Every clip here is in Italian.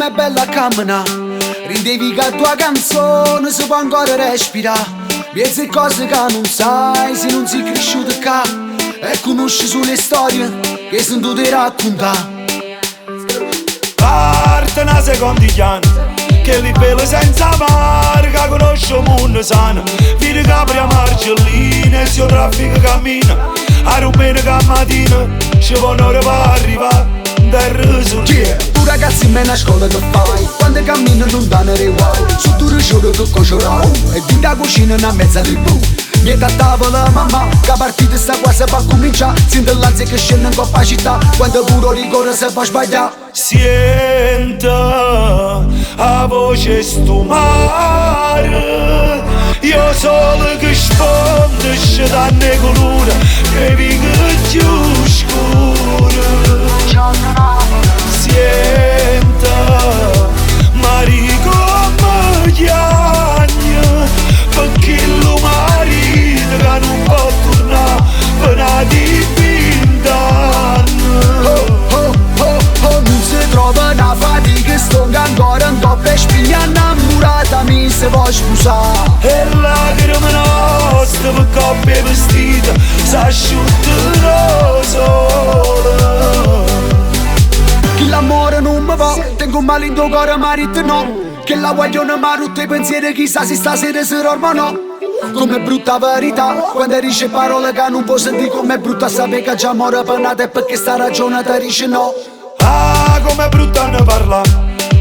com'è bella a camminare. Ridevi che a tua canzone si può ancora respirare. Viezi cose che non sai se non sei cresciuto qua e conosci sulle storie che sono tutte raccontate. Parte una secondigliana che li pelo senza marca, conosce un mondo sano. Vedi capri a marcellina, se il traffico cammina, a rumene che a mattina ci vanno ore per arrivare del risorgere. Tu ragazzi me una scuola che fai, quando cammini non danno guai. Su tu riuscito che cuocirai e di da cucina una mezza tribù. Niente a tavola mamma, che partita sta quasi per cominciare. Sente l'ansia che scende in coppa città, quando pure ricorre se fa sbagliare. Sente a voce sto mare, io solo che spondesce da necolura, che vive più scura. Sente mari come chiagna, perché lo marito che non può tornare per una di Non si trova una fatica, sto ancora in coppia e spigna innamorata, mi si può sposare. E lacrime nostre per coppie vestite s'asciuttano sole. Che l'amore non mi va, tengo un male in tuo cuore marito no. Che la guaglione mi ha rotto i pensieri, chissà se stasera si dormo no. Come brutta verità, quando dice parole che non può sentire, com'è brutta sapere che già muore penata e perché sta ragione ti dice no. Ah, com'è brutta ne parla,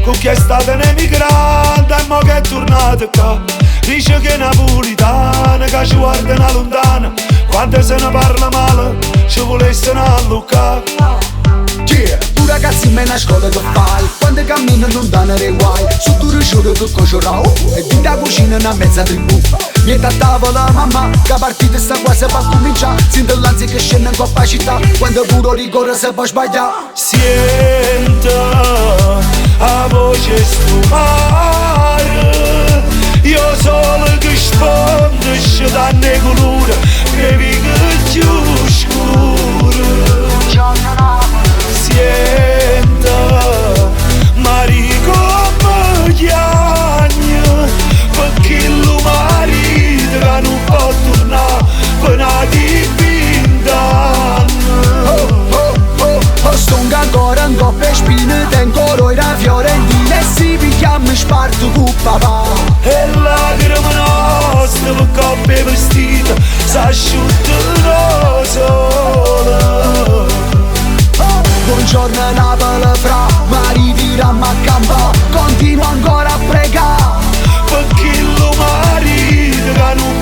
con chi è stata un'emigrante e mo che è tornata qua. Dice che è napolitana, che ci guarda una lontana, quando se ne parla male, ci volesse una lucca. Tu ragazzi me una scuola che fai, quando cammini non danno guai. Su tu riuscito che cuocirai e di da cucina una mezza tribù. Niente a tavola mamma, che partita sta quasi per cominciare. Sente l'ansia che scende in coppa città, quando pure ricorre se può sbagliare. Sente a voce sto mare, io solo che spondesce da necolura, che vive più scura. Sente mari come chiagna, perché lo marito che non può tornare per una di Sto ancora in coppia e spine, tengo i fiorentine e si picchiamo e sparto con papà. E lacrime nostre per coppie vestite s'asciuttano sole. Buongiorno Napoli fra, ma ridirammo a campo, continuo ancora a pregare, perché lo marito che non